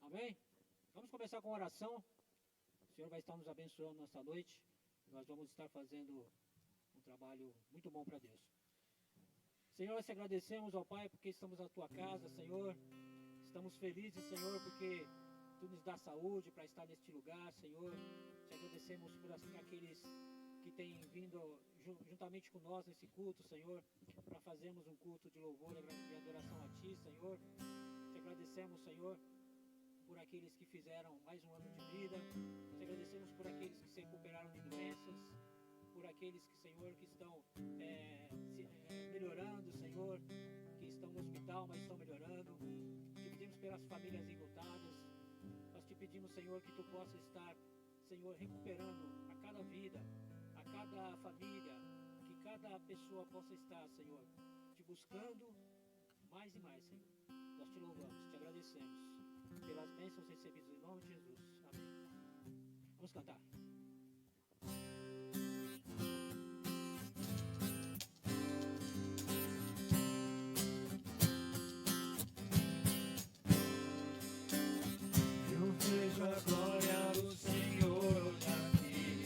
Amém? Vamos começar com oração. O Senhor vai estar nos abençoando nesta noite. Nós vamos estar fazendo um trabalho muito bom para Deus. Senhor, nós te agradecemos, ó Pai, porque estamos na tua casa, Senhor. Estamos felizes, Senhor, porque tu nos dá saúde para estar neste lugar, Senhor. Te agradecemos por aqueles que têm vindo juntamente com nós nesse culto, Senhor, para fazermos um culto de louvor e adoração a Ti, Senhor. Te agradecemos, Senhor, por aqueles que fizeram mais um ano de vida. Te agradecemos por aqueles que se recuperaram de doenças, por aqueles que, Senhor, que estão melhorando, Senhor, que estão no hospital, mas estão melhorando. Te pedimos pelas famílias enlutadas. Nós te pedimos, Senhor, que tu possa estar, Senhor, recuperando a cada vida, a cada família, que cada pessoa possa estar, Senhor, te buscando mais e mais, Senhor. Nós te louvamos, te agradecemos pelas bênçãos recebidas em nome de Jesus. Amém. Vamos cantar. Eu vejo a glória do Senhor aqui,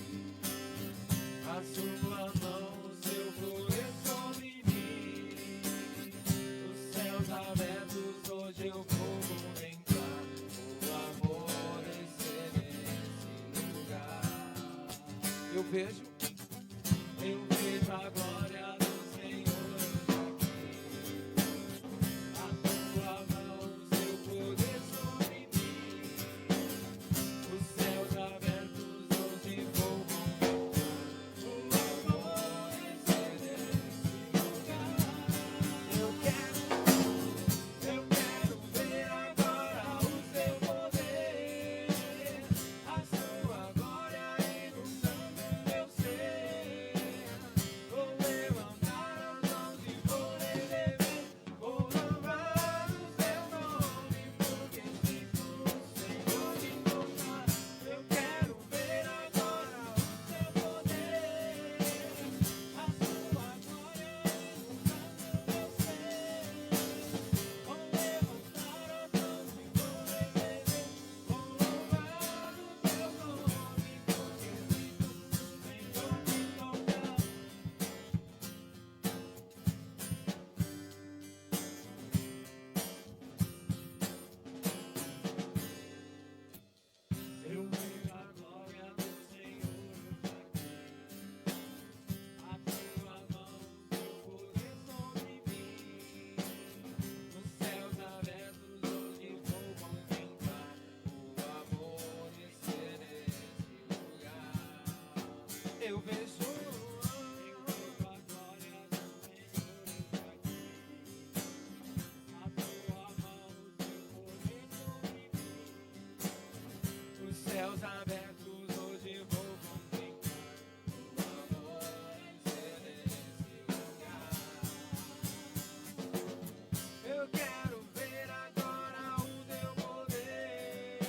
a sua mão, o seu poder sobre mim. Os céus abertos, hoje eu vou contemplar o amor exceder nesse lugar. Eu vejo a glória do Senhor aqui, a sua mão, o seu poder sobre mim. Os céus abertos, hoje vou contemplar o amor exceder nesse lugar. Eu quero ver agora o seu poder, a sua glória inundando meu ser. Vou levantar as mãos e vou receber, vou louvar o seu nome, porque sinto o Senhor me tocar. Eu quero ver agora o seu poder, a sua glória inundando meu ser. Vou levantar as mãos e vou receber, vou louvar o teu nome, porque sinto o Senhor me tocar. Eu vejo a glória do Senhor aqui, a sua mão, seu poder sobre mim. Os céus abertos, hoje vou contemplar o amor exceder nesse lugar. Eu vejo a glória do Senhor aqui, a sua mão, seu poder sobre mim. Os céus abertos, hoje vou contemplar o amor exceder nesse lugar. Eu quero ver agora o teu poder,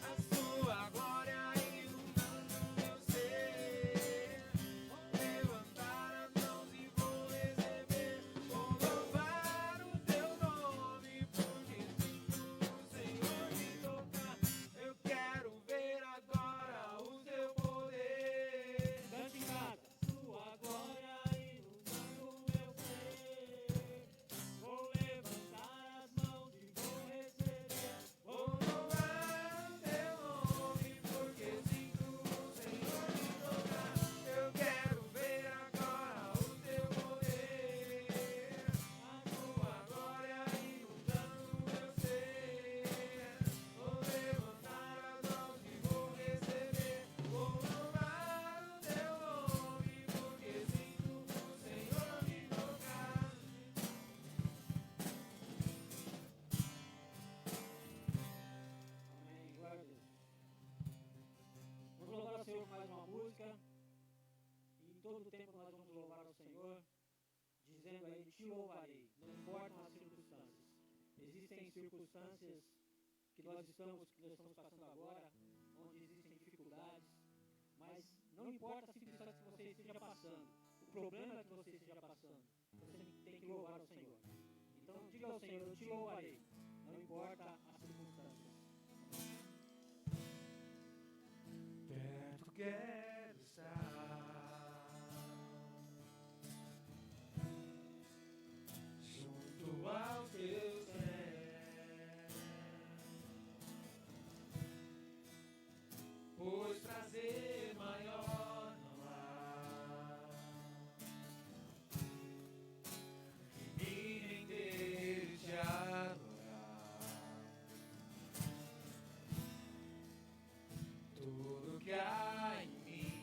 a sua glória inundando meu ser. Vou levantar as mãos e vou receber, vou louvar o teu nome, porque sinto o Senhor me tocar. Eu quero ver agora o teu poder, Cante em casa. sua glória inundando meu ser. Vou levantar as mãos e vou receber, vou louvar o teu nome, porque sinto o Senhor me tocar. Eu quero ver agora o teu poder, a tua glória inundando meu ser. Vou levantar as mãos e vou receber, vou louvar o teu nome, porque sinto o Senhor me tocar. Amém. Glória a Deus. Vamos louvar ao Senhor com mais uma música. E em todo o tempo nós vamos louvar ao Senhor, dizendo a Ele: te louvarei, não importam as circunstâncias. Existem circunstâncias que nós estamos passando agora, onde existem dificuldades, mas não importa a circunstância que você esteja passando, o problema que você esteja passando, você tem que louvar ao Senhor. Então diga ao Senhor: eu te louvarei, não importa as circunstâncias. quero estar junto aos teus pés, pois prazer maior não há que me render e te adorar. Tudo que há em mim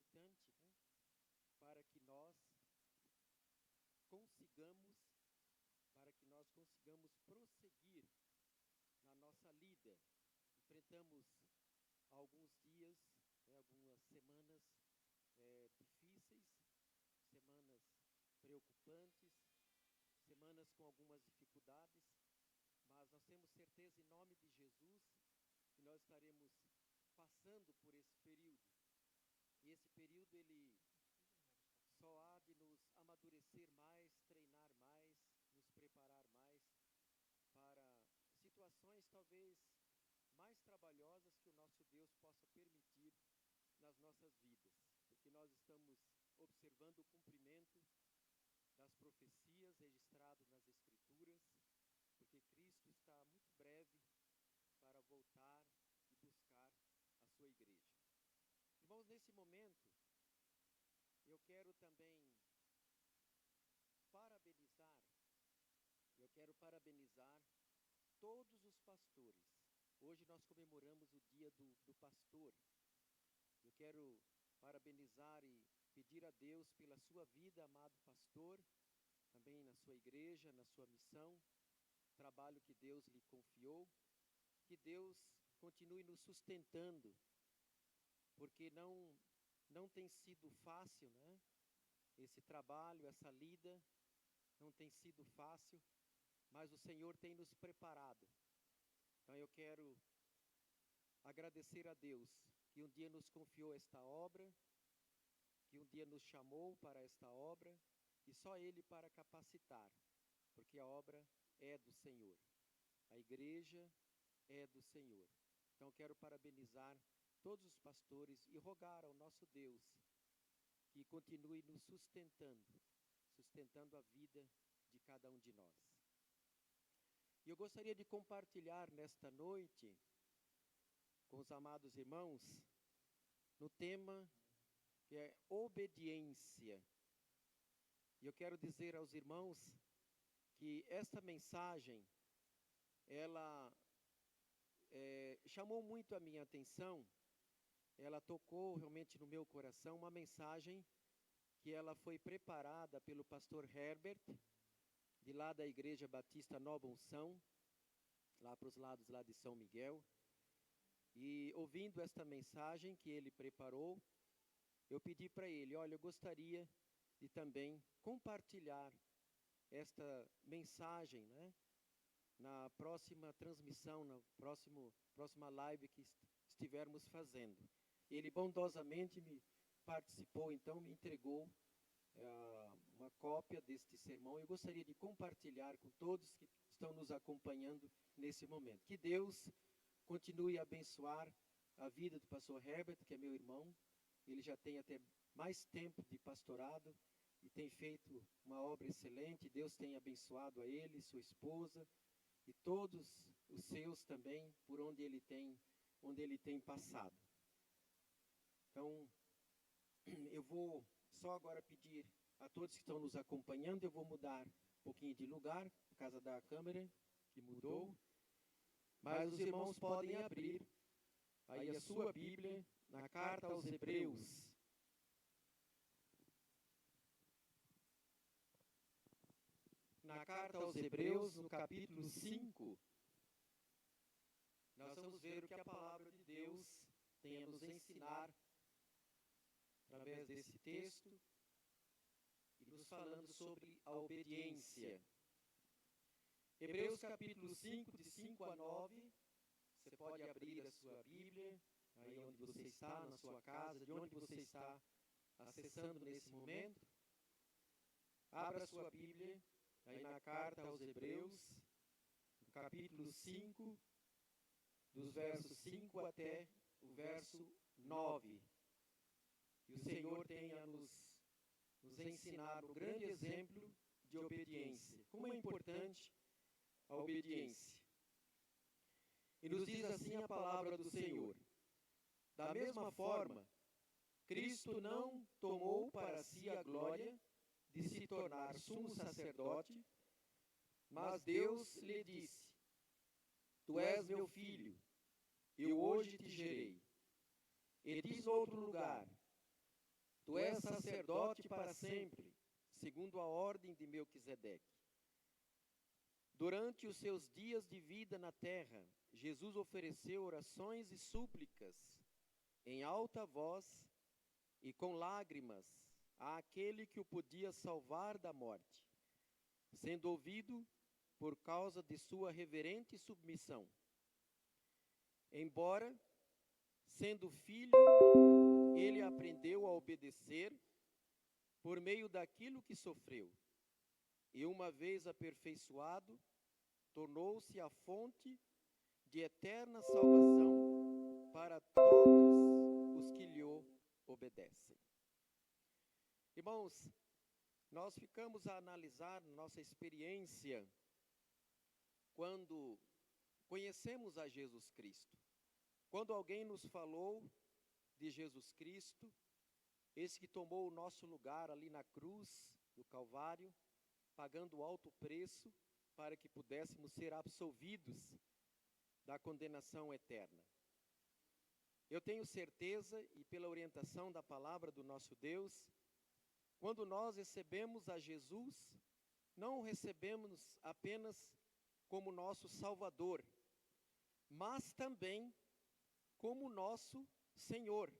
importante, né, para que nós consigamos, prosseguir na nossa lida. Enfrentamos alguns dias, né, algumas semanas difíceis, semanas preocupantes, semanas com algumas dificuldades, mas nós temos certeza em nome de Jesus que nós estaremos passando por esse período. E esse período ele só há de nos amadurecer mais, treinar mais, nos preparar mais para situações talvez mais trabalhosas que o nosso Deus possa permitir nas nossas vidas, porque nós estamos observando o cumprimento das profecias registradas nas Escrituras, porque Cristo está muito breve para voltar e buscar a sua igreja. Irmãos, nesse momento, eu quero também parabenizar todos os pastores. Hoje nós comemoramos o dia do pastor. Eu quero parabenizar e pedir a Deus pela sua vida, amado pastor, também na sua igreja, na sua missão, trabalho que Deus lhe confiou, que Deus continue nos sustentando, porque não tem sido fácil, né? Esse trabalho, essa lida, não tem sido fácil, mas o Senhor tem nos preparado. Então eu quero agradecer a Deus, que um dia nos confiou esta obra, que um dia nos chamou para esta obra, e só Ele para capacitar, porque a obra é do Senhor, a igreja é do Senhor. Então eu quero parabenizar todos os pastores e rogar ao nosso Deus que continue nos sustentando a vida de cada um de nós. E eu gostaria de compartilhar nesta noite com os amados irmãos no tema que é obediência. E eu quero dizer aos irmãos que esta mensagem, ela chamou muito a minha atenção, ela tocou realmente no meu coração, uma mensagem que ela foi preparada pelo pastor Herbert, de lá da Igreja Batista Nova Unção, lá para os lados lá de São Miguel. E ouvindo esta mensagem que ele preparou, eu pedi para ele, olha, eu gostaria de também compartilhar esta mensagem, né, na próxima transmissão, na próxima live que estivermos fazendo. Ele bondosamente me participou, então me entregou uma cópia deste sermão. Eu gostaria de compartilhar com todos que estão nos acompanhando nesse momento. Que Deus continue a abençoar a vida do pastor Herbert, que é meu irmão. Ele já tem até mais tempo de pastorado e tem feito uma obra excelente. Deus tem abençoado a ele, sua esposa e todos os seus também, por onde ele tem passado. Então, eu vou só agora pedir a todos que estão nos acompanhando, eu vou mudar um pouquinho de lugar, por causa da câmera, que mudou. Mas os irmãos podem abrir aí a sua Bíblia na carta aos Hebreus. Na carta aos Hebreus, no capítulo 5, nós vamos ver o que a palavra de Deus tem a nos ensinar através desse texto e nos falando sobre a obediência. Hebreus capítulo 5, de 5 a 9, você pode abrir a sua Bíblia, aí onde você está, na sua casa, de onde você está acessando nesse momento. Abra a sua Bíblia, aí na carta aos Hebreus, no capítulo 5, dos versos 5 até o verso 9. E o Senhor tenha nos ensinar o grande exemplo de obediência. Como é importante a obediência. E nos diz assim a palavra do Senhor: da mesma forma, Cristo não tomou para si a glória de se tornar sumo sacerdote, mas Deus lhe disse: Tu és meu filho, eu hoje te gerei. E diz no outro lugar: Tu és sacerdote para sempre, segundo a ordem de Melquisedeque. Durante os seus dias de vida na terra, Jesus ofereceu orações e súplicas em alta voz e com lágrimas àquele que o podia salvar da morte, sendo ouvido por causa de sua reverente submissão. Embora, sendo filho, ele aprendeu a obedecer por meio daquilo que sofreu. E uma vez aperfeiçoado, tornou-se a fonte de eterna salvação para todos os que lhe obedecem. Irmãos, nós ficamos a analisar nossa experiência quando conhecemos a Jesus Cristo. Quando alguém nos falou de Jesus Cristo, esse que tomou o nosso lugar ali na cruz do Calvário, pagando alto preço para que pudéssemos ser absolvidos da condenação eterna. Eu tenho certeza, e pela orientação da palavra do nosso Deus, quando nós recebemos a Jesus, não o recebemos apenas como nosso Salvador, mas também como nosso Senhor.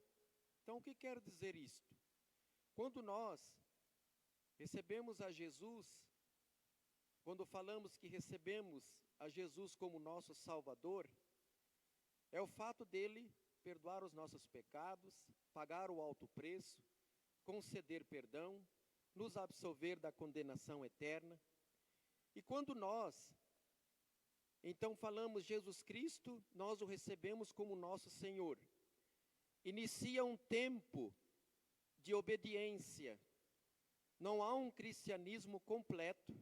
Então, o que quer dizer isto? Quando nós recebemos a Jesus, quando falamos que recebemos a Jesus como nosso Salvador, é o fato dele perdoar os nossos pecados, pagar o alto preço, conceder perdão, nos absolver da condenação eterna. E quando nós, então, falamos Jesus Cristo, nós o recebemos como nosso Senhor. Inicia um tempo de obediência. Não há um cristianismo completo.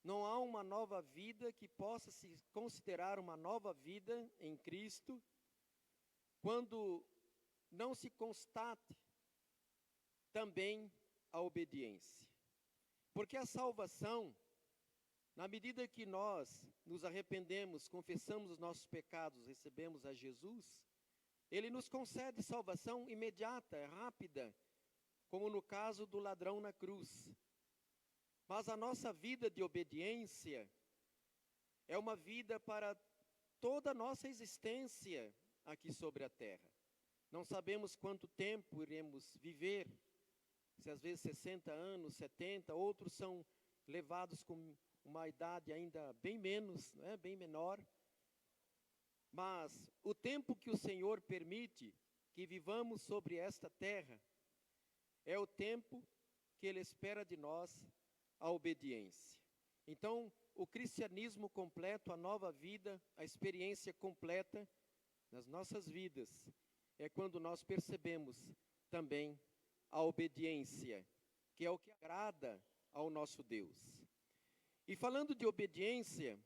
Não há uma nova vida que possa se considerar uma nova vida em Cristo, quando não se constate também a obediência. Porque a salvação, na medida que nós nos arrependemos, confessamos os nossos pecados, recebemos a Jesus, ele nos concede salvação imediata, rápida, como no caso do ladrão na cruz. Mas a nossa vida de obediência é uma vida para toda a nossa existência aqui sobre a terra. Não sabemos quanto tempo iremos viver, se às vezes 60 anos, 70, outros são levados com uma idade ainda bem menos, né, bem menor. Mas o tempo que o Senhor permite que vivamos sobre esta terra é o tempo que Ele espera de nós a obediência. Então, o cristianismo completo, a nova vida, a experiência completa nas nossas vidas, é quando nós percebemos também a obediência, que é o que agrada ao nosso Deus. E falando de obediência,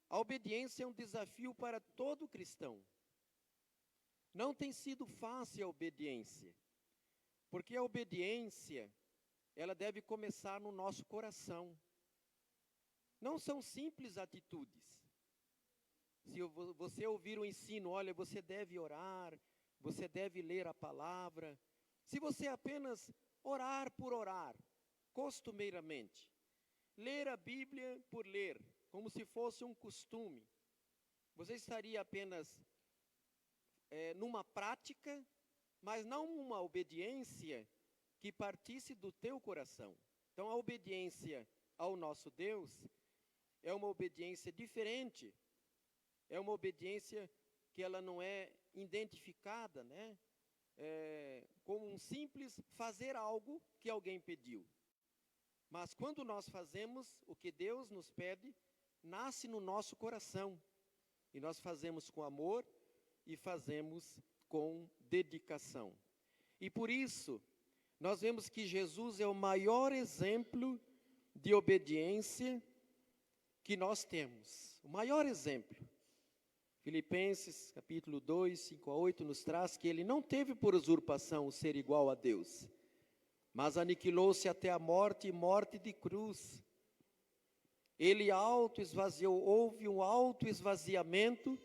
a obediência é um desafio para todo cristão. Não tem sido fácil a obediência, porque a obediência, ela deve começar no nosso coração. Não são simples atitudes. Se você ouvir o ensino, olha, você deve orar, você deve ler a palavra. Se você apenas orar por orar, costumeiramente, ler a Bíblia por ler, como se fosse um costume, você estaria apenas numa prática, mas não uma obediência que partisse do teu coração. Então, a obediência ao nosso Deus é uma obediência diferente, é uma obediência que ela não é identificada, né, como um simples fazer algo que alguém pediu. Mas quando nós fazemos o que Deus nos pede, nasce no nosso coração. E nós fazemos com amor e fazemos com dedicação. E por isso, nós vemos que Jesus é o maior exemplo de obediência que nós temos. O maior exemplo. Filipenses, capítulo 2, 5 a 8, nos traz que ele não teve por usurpação o ser igual a Deus, mas aniquilou-se até a morte e morte de cruz. Ele auto-esvaziou, houve um auto-esvaziamento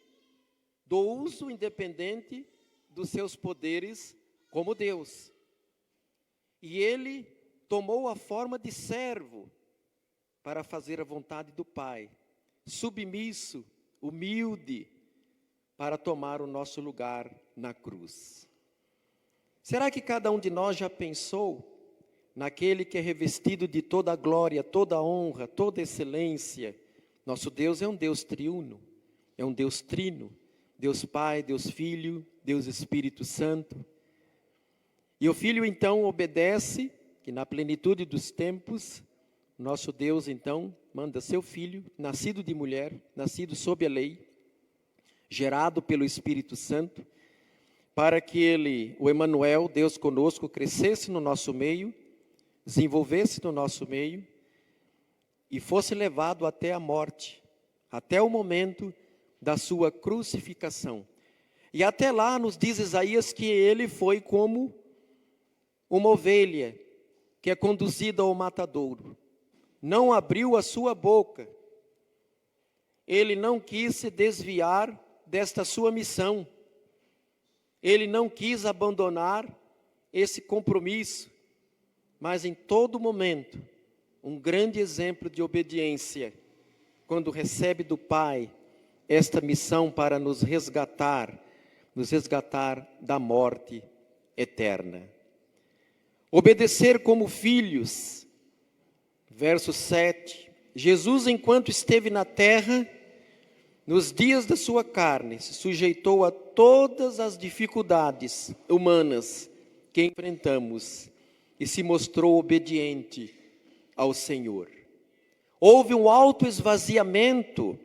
do uso independente dos seus poderes como Deus. E ele tomou a forma de servo para fazer a vontade do Pai, submisso, humilde, para tomar o nosso lugar na cruz. Será que cada um de nós já pensou naquele que é revestido de toda a glória, toda a honra, toda a excelência? Nosso Deus é um Deus triuno, é um Deus trino, Deus Pai, Deus Filho, Deus Espírito Santo. E o Filho então obedece, que na plenitude dos tempos, nosso Deus então manda seu Filho, nascido de mulher, nascido sob a lei, gerado pelo Espírito Santo, para que ele, o Emanuel, Deus conosco, crescesse no nosso meio, desenvolvesse no nosso meio e fosse levado até a morte, até o momento da sua crucificação. E até lá nos diz Isaías que ele foi como uma ovelha que é conduzida ao matadouro. Não abriu a sua boca. Ele não quis se desviar desta sua missão. Ele não quis abandonar esse compromisso, mas em todo momento, um grande exemplo de obediência, quando recebe do Pai esta missão para nos resgatar da morte eterna. Obedecer como filhos, verso 7, Jesus, enquanto esteve na terra, nos dias da sua carne, se sujeitou a todas as dificuldades humanas que enfrentamos e se mostrou obediente ao Senhor. Houve um autoesvaziamento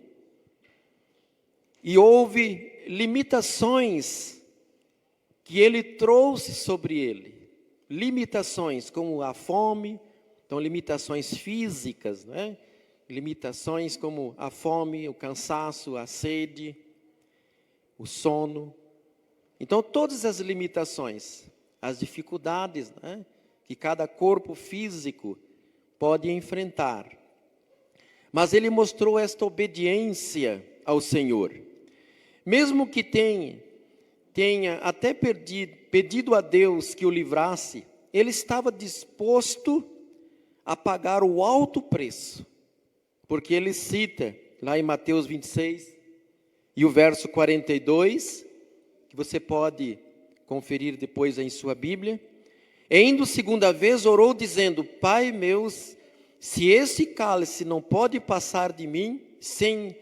e houve limitações que ele trouxe sobre ele. Limitações como a fome, então limitações físicas, né? Limitações como a fome, o cansaço, a sede, o sono. Então todas as limitações, as dificuldades, né, que cada corpo físico pode enfrentar. Mas ele mostrou esta obediência ao Senhor. Mesmo que tenha até pedido a Deus que o livrasse, ele estava disposto a pagar o alto preço. Porque ele cita lá em Mateus 26 e o verso 42, que você pode conferir depois em sua Bíblia. E indo segunda vez, orou dizendo: Pai meu, se esse cálice não pode passar de mim, sem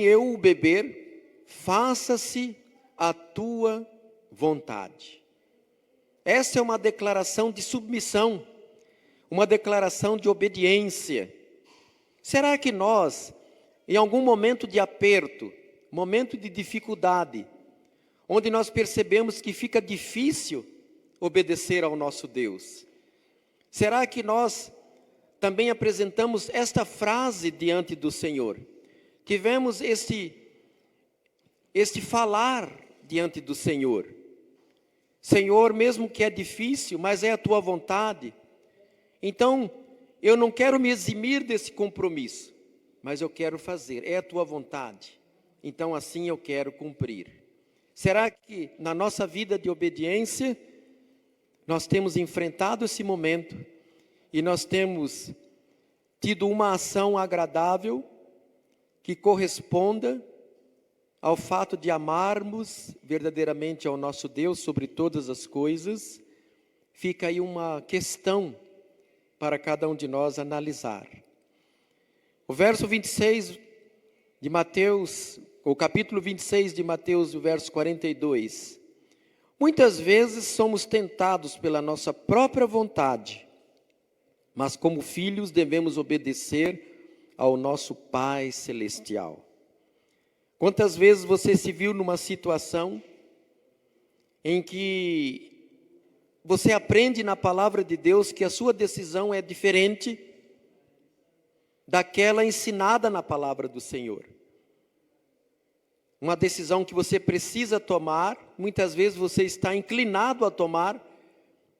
eu o beber, faça-se a tua vontade. Essa é uma declaração de submissão, uma declaração de obediência. Será que nós, em algum momento de aperto, momento de dificuldade, onde nós percebemos que fica difícil obedecer ao nosso Deus, será que nós também apresentamos esta frase diante do Senhor? Tivemos este falar diante do Senhor: Senhor, mesmo que é difícil, mas é a tua vontade, então eu não quero me eximir desse compromisso, mas eu quero fazer, é a tua vontade, então assim eu quero cumprir. Será que na nossa vida de obediência, nós temos enfrentado esse momento e nós temos tido uma ação agradável que corresponda ao fato de amarmos verdadeiramente ao nosso Deus sobre todas as coisas? Fica aí uma questão para cada um de nós analisar. O verso 26 de Mateus, o capítulo 26 de Mateus, o verso 42. Muitas vezes somos tentados pela nossa própria vontade, mas como filhos devemos obedecer ao nosso Pai Celestial. Quantas vezes você se viu numa situação em que você aprende na palavra de Deus que a sua decisão é diferente daquela ensinada na palavra do Senhor? Uma decisão que você precisa tomar, muitas vezes você está inclinado a tomar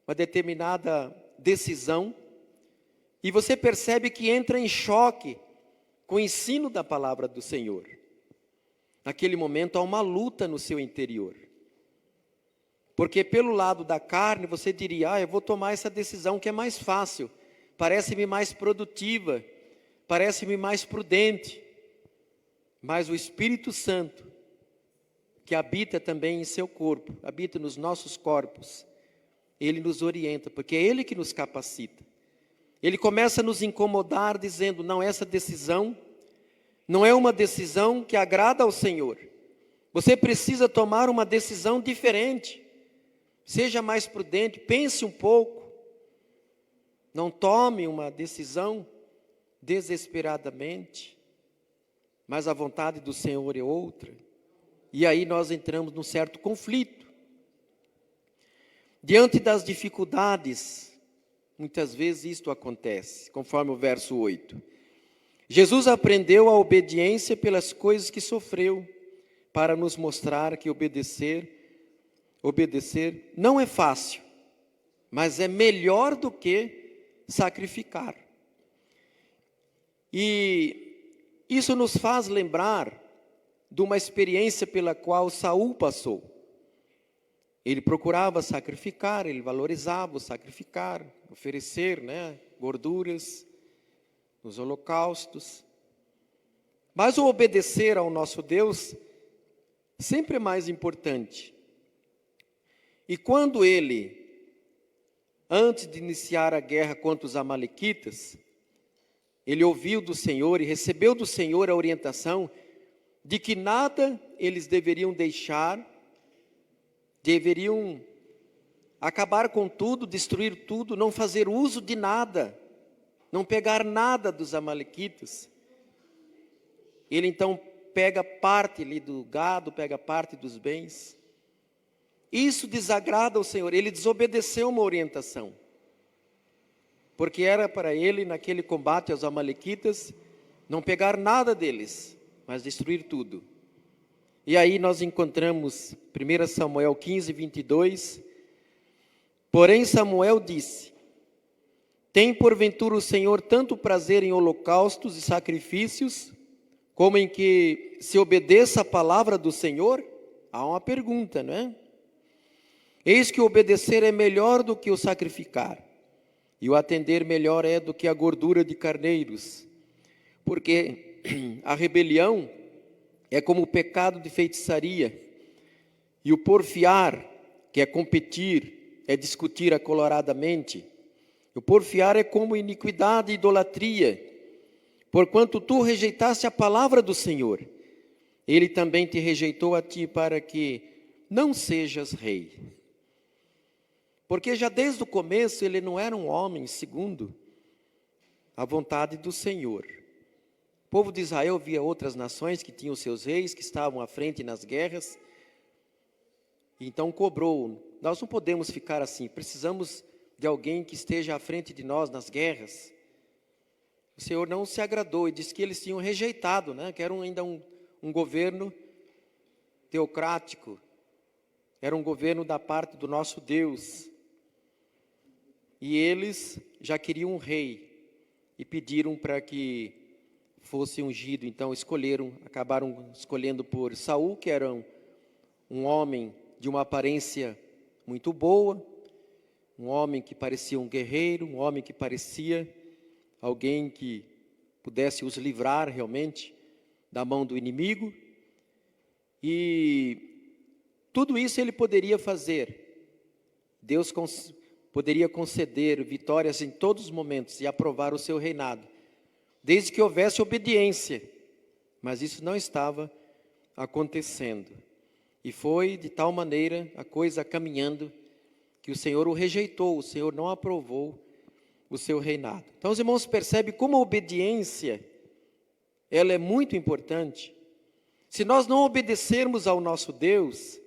uma determinada decisão, e você percebe que entra em choque com o ensino da palavra do Senhor. Naquele momento há uma luta no seu interior. Porque pelo lado da carne você diria, eu vou tomar essa decisão que é mais fácil, parece-me mais produtiva, parece-me mais prudente. Mas o Espírito Santo, que habita também em seu corpo, habita nos nossos corpos, ele nos orienta, porque é ele que nos capacita. Ele começa a nos incomodar dizendo, não, essa decisão não é uma decisão que agrada ao Senhor. Você precisa tomar uma decisão diferente. Seja mais prudente, pense um pouco. Não tome uma decisão desesperadamente. Mas a vontade do Senhor é outra. E aí nós entramos num certo conflito. Diante das dificuldades, muitas vezes isto acontece, conforme o verso 8. Jesus aprendeu a obediência pelas coisas que sofreu, para nos mostrar que obedecer não é fácil, mas é melhor do que sacrificar. E isso nos faz lembrar de uma experiência pela qual Saul passou. Ele procurava sacrificar, ele valorizava o sacrificar, oferecer, gorduras nos holocaustos. Mas o obedecer ao nosso Deus sempre é mais importante. E quando ele, antes de iniciar a guerra contra os amalequitas, ele ouviu do Senhor e recebeu do Senhor a orientação de que nada eles deveriam deixar, deveriam acabar com tudo, destruir tudo, não fazer uso de nada, não pegar nada dos amalequitas. Ele então pega parte ali do gado, pega parte dos bens. Isso desagrada ao Senhor, ele desobedeceu uma orientação. Porque era para ele, naquele combate aos amalequitas, não pegar nada deles, mas destruir tudo. E aí nós encontramos 1 Samuel 15, 22. Porém Samuel disse, tem porventura o Senhor tanto prazer em holocaustos e sacrifícios, como em que se obedeça a palavra do Senhor? Há uma pergunta, não é? Eis que o obedecer é melhor do que o sacrificar, e o atender melhor é do que a gordura de carneiros, porque a rebelião é como o pecado de feitiçaria, e o porfiar, que é competir, é discutir acoloradamente. O porfiar é como iniquidade e idolatria, porquanto tu rejeitaste a palavra do Senhor, ele também te rejeitou a ti para que não sejas rei. Porque já desde o começo ele não era um homem segundo a vontade do Senhor. O povo de Israel via outras nações que tinham seus reis, que estavam à frente nas guerras. Então cobrou, nós não podemos ficar assim, precisamos de alguém que esteja à frente de nós nas guerras. O Senhor não se agradou e disse que eles tinham rejeitado, que era ainda um governo teocrático, era um governo da parte do nosso Deus. E eles já queriam um rei e pediram para que fosse ungido. Então acabaram escolhendo por Saul, que era um homem de uma aparência muito boa, um homem que parecia um guerreiro, um homem que parecia alguém que pudesse os livrar realmente da mão do inimigo. E tudo isso ele poderia fazer. Deus poderia conceder vitórias em todos os momentos e aprovar o seu reinado, desde que houvesse obediência. Mas isso não estava acontecendo. E foi de tal maneira a coisa caminhando que o Senhor o rejeitou, o Senhor não aprovou o seu reinado. Então os irmãos percebem como a obediência, ela é muito importante. Se nós não obedecermos ao nosso Deus,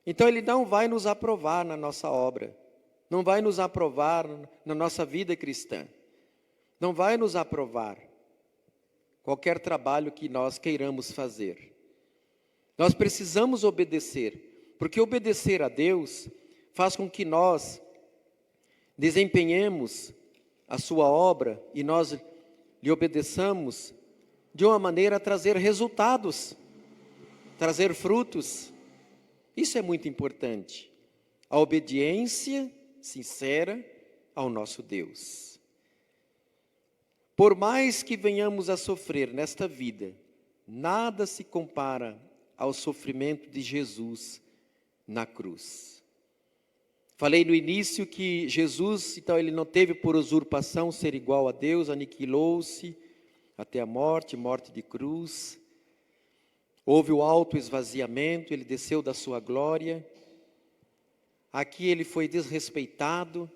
então Ele não vai nos aprovar na nossa obra, não vai nos aprovar na nossa vida cristã, não vai nos aprovar qualquer trabalho que nós queiramos fazer. Nós precisamos obedecer, porque obedecer a Deus faz com que nós desempenhemos a sua obra e nós lhe obedeçamos de uma maneira a trazer resultados, trazer frutos. Isso é muito importante. a obediência sincera ao nosso Deus. Por mais que venhamos a sofrer nesta vida, nada se compara ao sofrimento de Jesus na cruz. Falei no início que Jesus, então, ele não teve por usurpação ser igual a Deus, aniquilou-se até a morte de cruz. Houve o autoesvaziamento, ele desceu da sua glória. Aqui ele foi desrespeitado,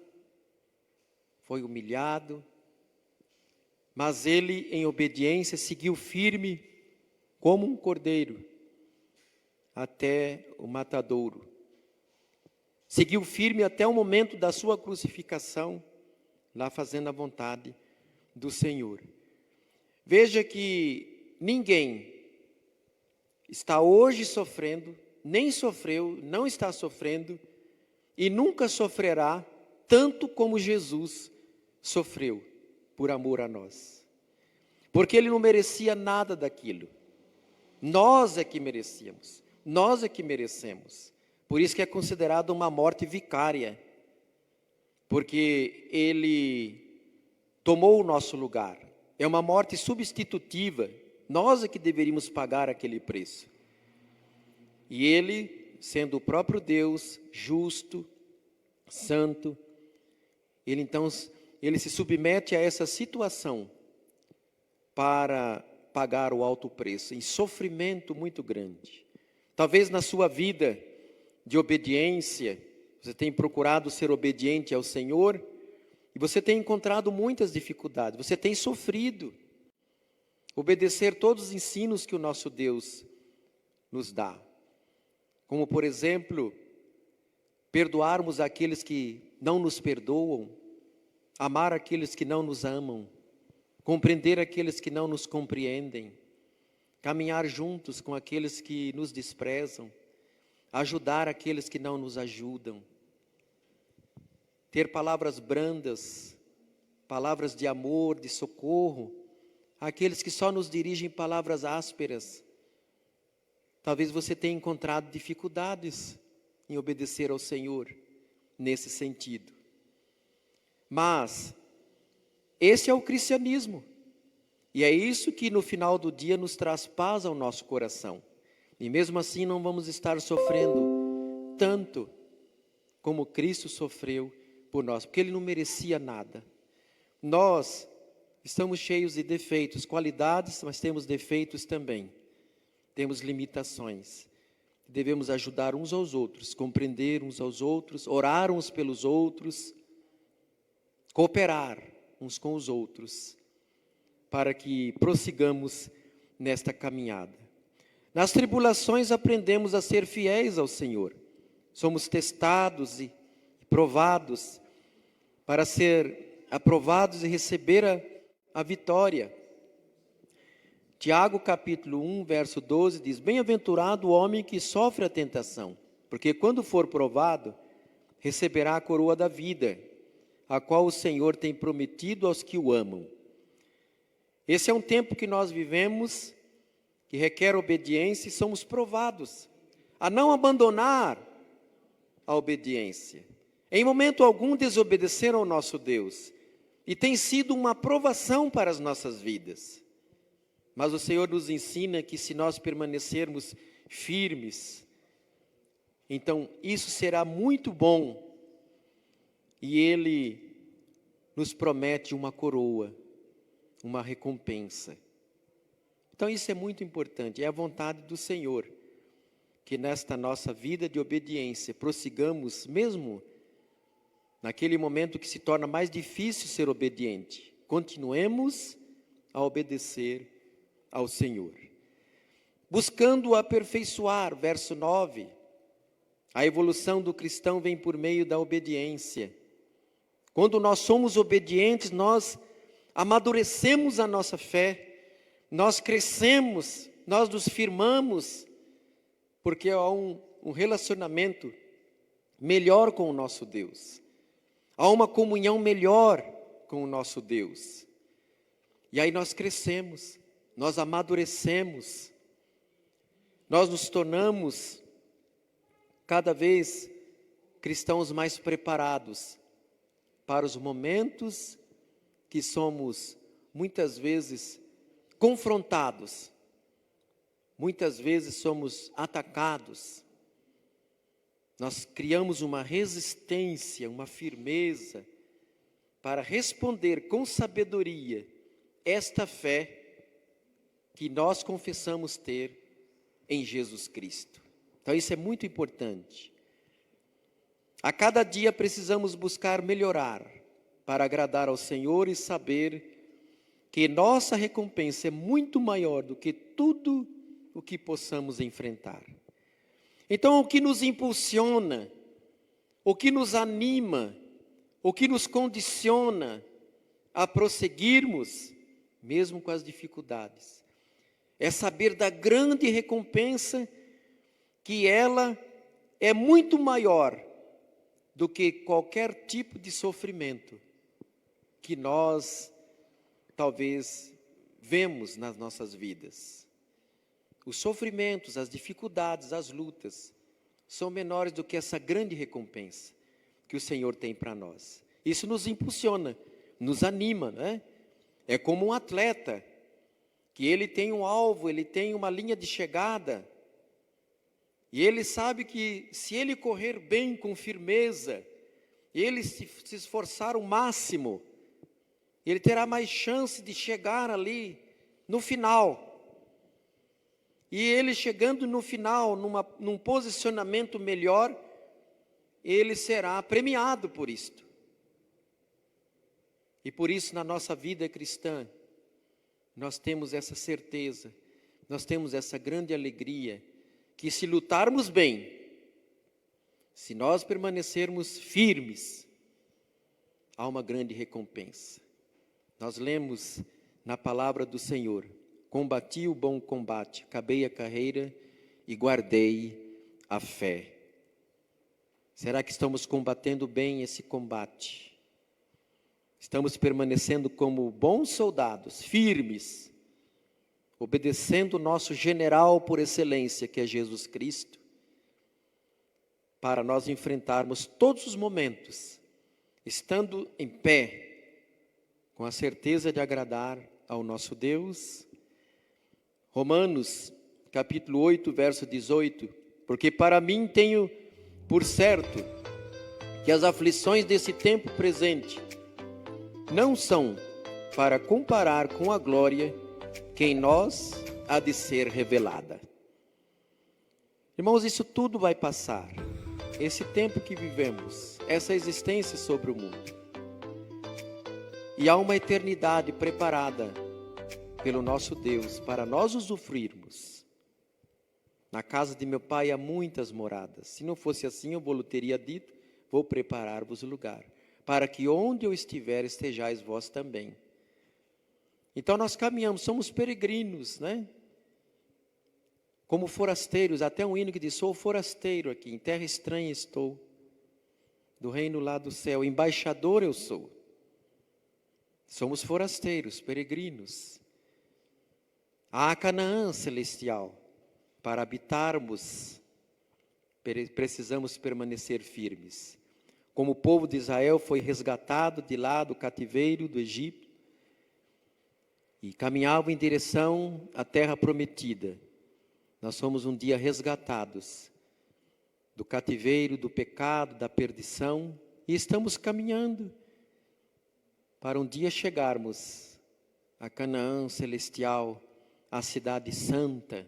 foi humilhado, mas ele, em obediência, seguiu firme como um cordeiro até o matadouro. Seguiu firme até o momento da sua crucificação, lá fazendo a vontade do Senhor. Veja que ninguém está hoje sofrendo, nem sofreu, não está sofrendo e nunca sofrerá tanto como Jesus sofreu por amor a nós. Porque ele não merecia nada daquilo. Nós é que merecíamos, nós é que merecemos. Por isso que é considerado uma morte vicária, porque ele tomou o nosso lugar. É uma morte substitutiva, nós é que deveríamos pagar aquele preço. E ele, sendo o próprio Deus, justo, santo, ele então, ele se submete a essa situação para pagar o alto preço, em sofrimento muito grande. Talvez na sua vida de obediência, você tem procurado ser obediente ao Senhor, e você tem encontrado muitas dificuldades, você tem sofrido, obedecer todos os ensinos que o nosso Deus nos dá. Como, por exemplo, perdoarmos aqueles que não nos perdoam, amar aqueles que não nos amam, compreender aqueles que não nos compreendem, caminhar juntos com aqueles que nos desprezam, ajudar aqueles que não nos ajudam, ter palavras brandas, palavras de amor, de socorro, àqueles que só nos dirigem palavras ásperas. Talvez você tenha encontrado dificuldades em obedecer ao Senhor nesse sentido. Mas esse é o cristianismo. E é isso que no final do dia nos traz paz ao nosso coração. E mesmo assim não vamos estar sofrendo tanto como Cristo sofreu por nós, porque Ele não merecia nada. Nós estamos cheios de defeitos, qualidades, mas temos defeitos também. Temos limitações. Devemos ajudar uns aos outros, compreender uns aos outros, orar uns pelos outros, cooperar uns com os outros, para que prossigamos nesta caminhada. Nas tribulações aprendemos a ser fiéis ao Senhor. Somos testados e provados para ser aprovados e receber a vitória. Tiago capítulo 1, verso 12 diz: bem-aventurado o homem que sofre a tentação, porque quando for provado, receberá a coroa da vida, a qual o Senhor tem prometido aos que o amam. Esse é um tempo que nós vivemos, que requer obediência, e somos provados a não abandonar a obediência. Em momento algum desobedeceram ao nosso Deus, e tem sido uma provação para as nossas vidas. Mas o Senhor nos ensina que se nós permanecermos firmes, então isso será muito bom, e Ele nos promete uma coroa, uma recompensa. Então isso é muito importante, é a vontade do Senhor, que nesta nossa vida de obediência, prossigamos mesmo naquele momento que se torna mais difícil ser obediente, continuemos a obedecer ao Senhor. Buscando aperfeiçoar, verso 9, a evolução do cristão vem por meio da obediência. Quando nós somos obedientes, nós amadurecemos a nossa fé, nós crescemos, nós nos firmamos, porque há um relacionamento melhor com o nosso Deus. Há uma comunhão melhor com o nosso Deus. E aí nós crescemos, nós amadurecemos, nós nos tornamos cada vez cristãos mais preparados para os momentos que somos muitas vezes confrontados, muitas vezes somos atacados. Nós criamos uma resistência, uma firmeza para responder com sabedoria esta fé que nós confessamos ter em Jesus Cristo. Então isso é muito importante. A cada dia precisamos buscar melhorar para agradar ao Senhor e saber que nossa recompensa é muito maior do que tudo o que possamos enfrentar. Então, o que nos impulsiona, o que nos anima, o que nos condiciona a prosseguirmos, mesmo com as dificuldades, é saber da grande recompensa, que ela é muito maior do que qualquer tipo de sofrimento que nós talvez vemos nas nossas vidas. Os sofrimentos, as dificuldades, as lutas são menores do que essa grande recompensa que o Senhor tem para nós. Isso nos impulsiona, nos anima, né? É como um atleta, que ele tem um alvo, ele tem uma linha de chegada, e ele sabe que se ele correr bem, com firmeza, ele se esforçar o máximo, ele terá mais chance de chegar ali no final. E ele chegando no final, num posicionamento melhor, ele será premiado por isto. E por isso, na nossa vida cristã, nós temos essa certeza, nós temos essa grande alegria, que se lutarmos bem, se nós permanecermos firmes, há uma grande recompensa. Nós lemos na palavra do Senhor: combati o bom combate, acabei a carreira e guardei a fé. Será que estamos combatendo bem esse combate? Estamos permanecendo como bons soldados, firmes, obedecendo o nosso general por excelência, que é Jesus Cristo, para nós enfrentarmos todos os momentos, estando em pé, com a certeza de agradar ao nosso Deus. Romanos, capítulo 8, verso 18, porque para mim tenho por certo que as aflições desse tempo presente não são para comparar com a glória que em nós há de ser revelada. Irmãos, isso tudo vai passar. Esse tempo que vivemos, essa existência sobre o mundo. E há uma eternidade preparada pelo nosso Deus para nós usufruirmos. Na casa de meu Pai há muitas moradas. Se não fosse assim, eu vou teria dito: vou preparar-vos lugar, para que onde eu estiver estejais vós também. Então nós caminhamos, somos peregrinos, né? Como forasteiros, até um hino que diz: sou forasteiro aqui, em terra estranha estou, do reino lá do céu, embaixador eu sou. Somos forasteiros, peregrinos. Há a Canaã celestial, para habitarmos, precisamos permanecer firmes. Como o povo de Israel foi resgatado de lá do cativeiro do Egito, e caminhava em direção à terra prometida, nós somos um dia resgatados do cativeiro, do pecado, da perdição, e estamos caminhando para um dia chegarmos a Canaã celestial, a cidade santa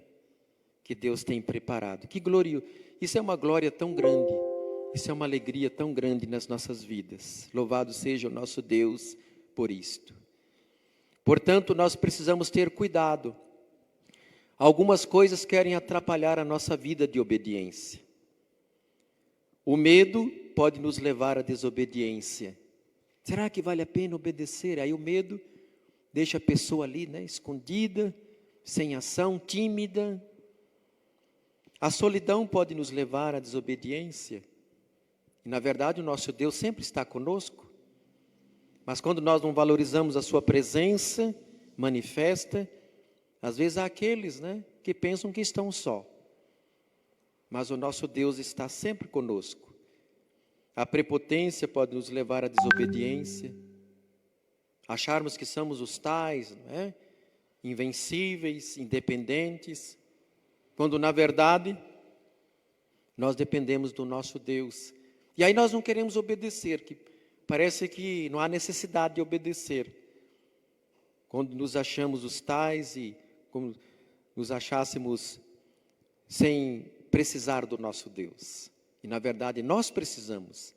que Deus tem preparado. Que glória! Isso é uma glória tão grande, isso é uma alegria tão grande nas nossas vidas. Louvado seja o nosso Deus por isto. Portanto, nós precisamos ter cuidado. Algumas coisas querem atrapalhar a nossa vida de obediência. O medo pode nos levar à desobediência. Será que vale a pena obedecer? Aí o medo deixa a pessoa ali, né, escondida, sem ação, tímida. A solidão pode nos levar à desobediência. E, na verdade, o nosso Deus sempre está conosco. Mas quando nós não valorizamos a sua presença manifesta, às vezes há aqueles, né, que pensam que estão só. Mas o nosso Deus está sempre conosco. A prepotência pode nos levar à desobediência. Acharmos que somos os tais, não é? Invencíveis, independentes, quando na verdade nós dependemos do nosso Deus. E aí nós não queremos obedecer, que parece que não há necessidade de obedecer. Quando nos achamos os tais e como nos achássemos sem precisar do nosso Deus. E na verdade nós precisamos.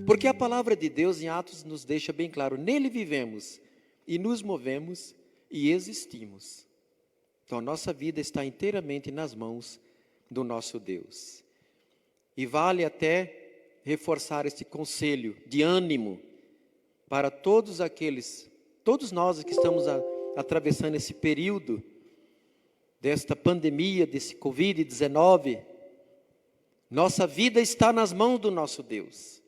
Porque a palavra de Deus em Atos nos deixa bem claro, nele vivemos e nos movemos e existimos. Então a nossa vida está inteiramente nas mãos do nosso Deus. E vale até reforçar este conselho de ânimo para todos nós que estamos atravessando esse período desta pandemia, desse Covid-19. Nossa vida está nas mãos do nosso Deus.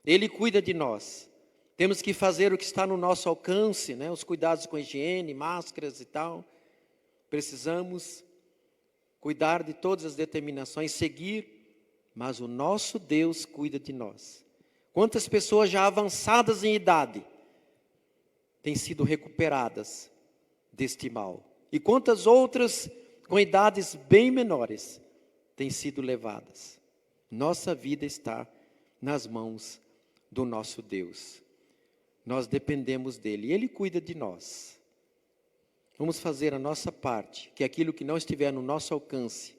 Ele cuida de nós. Temos que fazer o que está no nosso alcance, né? Os cuidados com a higiene, máscaras e tal. Precisamos cuidar de todas as determinações, seguir, mas o nosso Deus cuida de nós. Quantas pessoas já avançadas em idade têm sido recuperadas deste mal? E quantas outras com idades bem menores têm sido levadas? Nossa vida está nas mãos do nosso Deus. Nós dependemos dele e ele cuida de nós. Vamos fazer a nossa parte, que aquilo que não estiver no nosso alcance,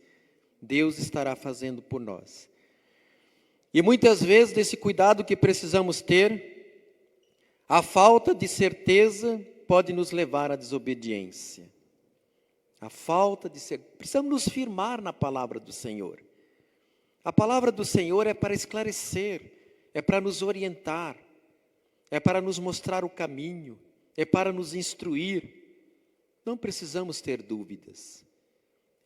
Deus estará fazendo por nós. E muitas vezes desse cuidado que precisamos ter, a falta de certeza pode nos levar à desobediência. A falta de certeza. Precisamos nos firmar na palavra do Senhor. A palavra do Senhor é para esclarecer, é para nos orientar, é para nos mostrar o caminho, é para nos instruir. Não precisamos ter dúvidas.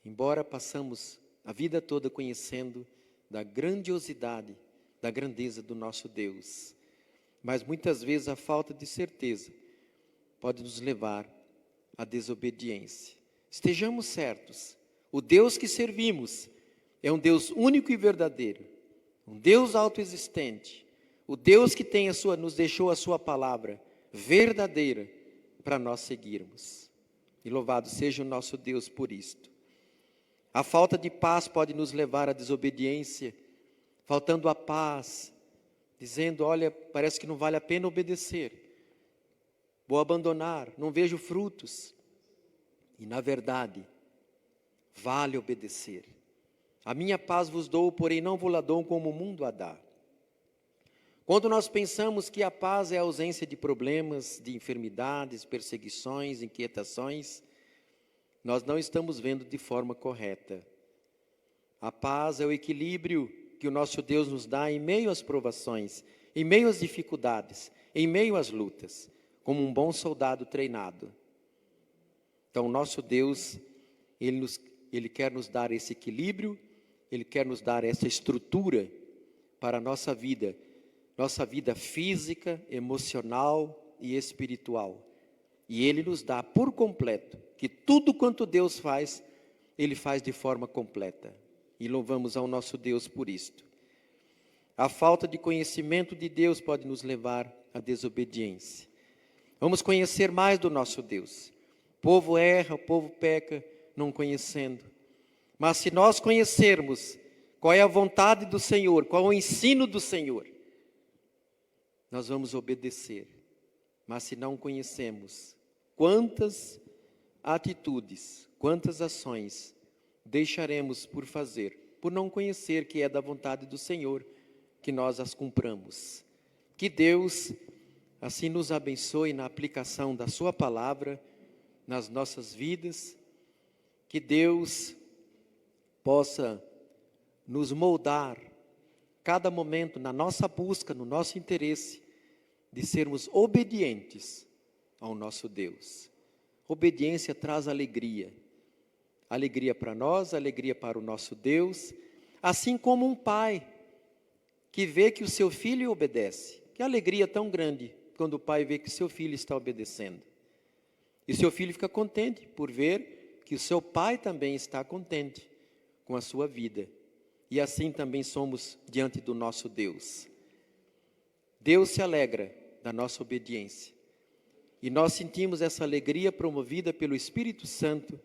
Embora passamos a vida toda conhecendo da grandiosidade, da grandeza do nosso Deus. Mas muitas vezes a falta de certeza pode nos levar à desobediência. Estejamos certos, o Deus que servimos é um Deus único e verdadeiro, um Deus autoexistente, o Deus que nos deixou a sua palavra verdadeira para nós seguirmos. E louvado seja o nosso Deus por isto. A falta de paz pode nos levar à desobediência, faltando a paz, dizendo, olha, parece que não vale a pena obedecer, vou abandonar, não vejo frutos. E na verdade, vale obedecer. A minha paz vos dou, porém não vos la dou como o mundo a dá. Quando nós pensamos que a paz é a ausência de problemas, de enfermidades, perseguições, inquietações, nós não estamos vendo de forma correta. A paz é o equilíbrio que o nosso Deus nos dá em meio às provações, em meio às dificuldades, em meio às lutas, como um bom soldado treinado. Então, o nosso Deus, Ele quer nos dar esse equilíbrio, Ele quer nos dar essa estrutura para a nossa vida física, emocional e espiritual. E Ele nos dá por completo, que tudo quanto Deus faz, Ele faz de forma completa. E louvamos ao nosso Deus por isto. A falta de conhecimento de Deus pode nos levar à desobediência. Vamos conhecer mais do nosso Deus. O povo erra, o povo peca, não conhecendo. Mas se nós conhecermos qual é a vontade do Senhor, qual é o ensino do Senhor, nós vamos obedecer. Mas se não conhecemos, quantas atitudes, quantas ações deixaremos por fazer, por não conhecer que é da vontade do Senhor, que nós as cumpramos. Que Deus assim nos abençoe na aplicação da sua palavra, nas nossas vidas, que Deus possa nos moldar, cada momento, na nossa busca, no nosso interesse, de sermos obedientes ao nosso Deus. Obediência traz alegria. Alegria para nós, alegria para o nosso Deus, assim como um pai que vê que o seu filho obedece. Que alegria tão grande quando o pai vê que o seu filho está obedecendo. E o seu filho fica contente por ver que o seu pai também está contente com a sua vida. E assim também somos diante do nosso Deus. Deus se alegra da nossa obediência. E nós sentimos essa alegria promovida pelo Espírito Santo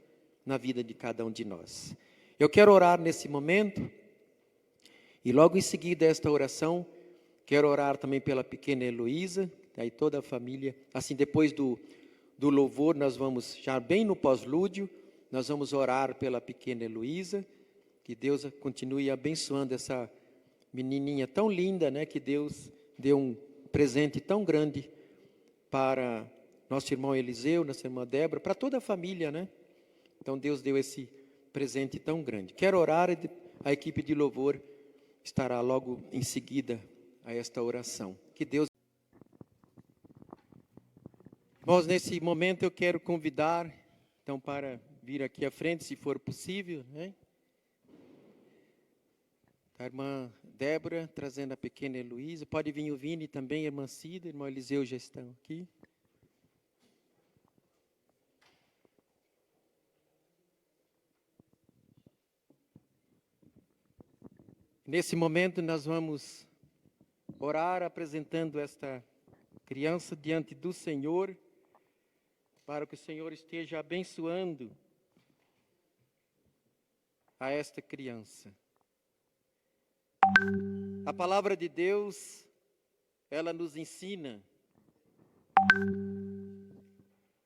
na vida de cada um de nós. Eu quero orar nesse momento, e logo em seguida esta oração, quero orar também pela pequena Heloísa, aí toda a família. Assim, depois do louvor, nós vamos, já bem no pós-lúdio, nós vamos orar pela pequena Heloísa, que Deus continue abençoando essa menininha tão linda, né? Que Deus deu um presente tão grande para nosso irmão Eliseu, nossa irmã Débora, para toda a família, né? Então Deus deu esse presente tão grande. Quero orar, e a equipe de louvor estará logo em seguida a esta oração. Que Deus... Irmãos, nesse momento eu quero convidar, então, para vir aqui à frente, se for possível, né? A irmã Débora trazendo a pequena Heloísa. Pode vir o Vini também, a irmã Cida, o irmão Eliseu já estão aqui. Nesse momento nós vamos orar apresentando esta criança diante do Senhor, para que o Senhor esteja abençoando a esta criança. A palavra de Deus, ela nos ensina: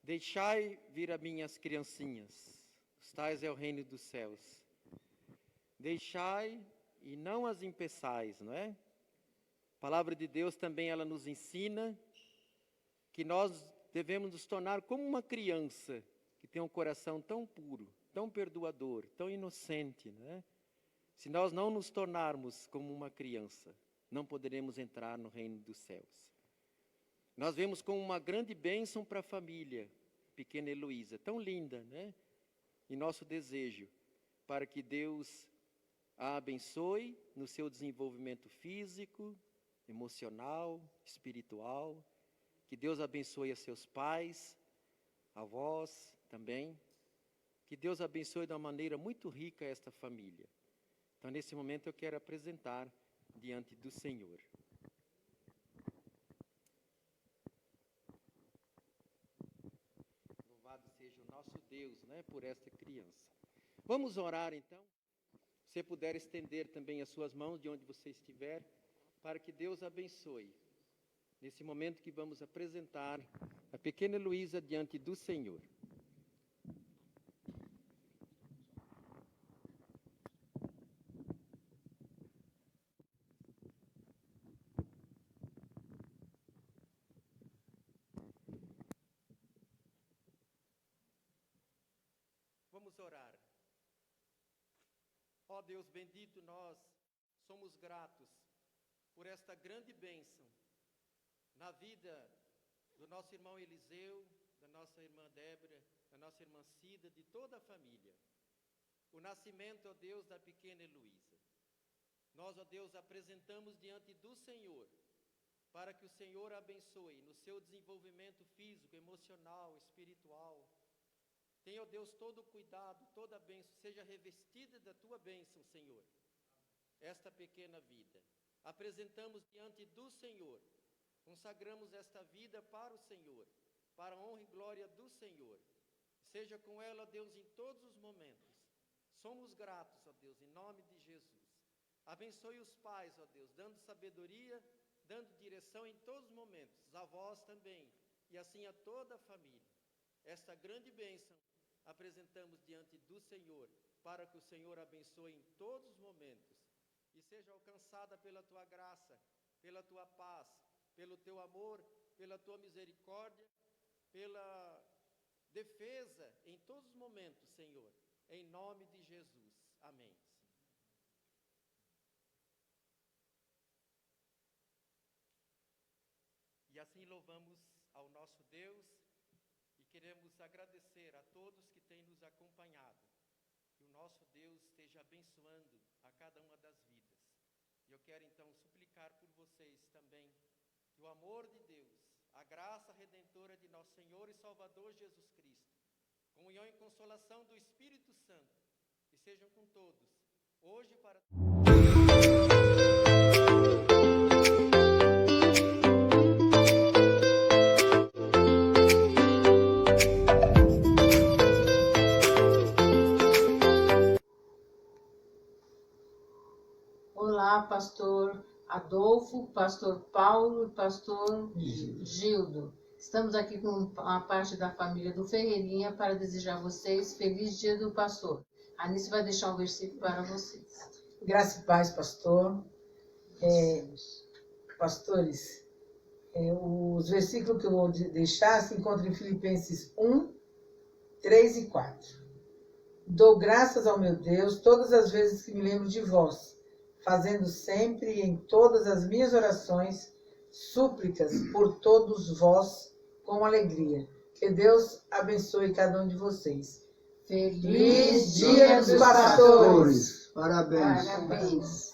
deixai vir a minhas criancinhas, os tais é o reino dos céus. Deixai e não as impeçais, não é? A palavra de Deus também, ela nos ensina que nós devemos nos tornar como uma criança que tem um coração tão puro, tão perdoador, tão inocente, né? Se nós não nos tornarmos como uma criança, não poderemos entrar no reino dos céus. Nós vemos como uma grande bênção para a família, pequena Heloísa, tão linda, né? E nosso desejo para que Deus a abençoe no seu desenvolvimento físico, emocional, espiritual. Que Deus abençoe a seus pais, avós também. Que Deus abençoe de uma maneira muito rica esta família. Então, nesse momento, eu quero apresentar diante do Senhor. Louvado seja o nosso Deus, né, por esta criança. Vamos orar, então. Se você puder estender também as suas mãos de onde você estiver, para que Deus abençoe. Nesse momento que vamos apresentar a pequena Heloísa diante do Senhor. Vamos orar. Ó Deus bendito, nós somos gratos por esta grande bênção na vida do nosso irmão Eliseu, da nossa irmã Débora, da nossa irmã Cida, de toda a família. O nascimento, ó Deus, da pequena Heloísa. Nós, ó Deus, apresentamos diante do Senhor, para que o Senhor a abençoe no seu desenvolvimento físico, emocional, espiritual. Tenha, ó Deus, todo o cuidado, toda a bênção, seja revestida da tua bênção, Senhor, esta pequena vida. Apresentamos diante do Senhor, consagramos esta vida para o Senhor, para a honra e glória do Senhor. Seja com ela, ó Deus, em todos os momentos. Somos gratos, ó Deus, em nome de Jesus. Abençoe os pais, ó Deus, dando sabedoria, dando direção em todos os momentos, os avós também, e assim a toda a família. Esta grande bênção apresentamos diante do Senhor, para que o Senhor abençoe em todos os momentos, e seja alcançada pela tua graça, pela tua paz, pelo teu amor, pela tua misericórdia, pela defesa em todos os momentos, Senhor, em nome de Jesus. Amém. E assim louvamos ao nosso Deus e queremos agradecer a todos que têm nos acompanhado. Que o nosso Deus esteja abençoando a cada uma das vidas. E eu quero então suplicar por vocês também que o amor de Deus, a graça redentora de nosso Senhor e Salvador Jesus Cristo, comunhão e consolação do Espírito Santo, que sejam com todos, hoje e para Olá, pastor Adolfo, pastor Paulo e pastor Gildo. Estamos aqui com a parte da família do Ferreirinha para desejar a vocês feliz dia do pastor. A Anice vai deixar um versículo para vocês. Graça e paz, pastor. Pastores, os versículos que eu vou deixar se encontram em Filipenses 1, 3 e 4. Dou graças ao meu Deus todas as vezes que me lembro de vós, fazendo sempre e em todas as minhas orações súplicas por todos vós com alegria. Que Deus abençoe cada um de vocês. Feliz Dia dos Pastores! Parabéns. Parabéns.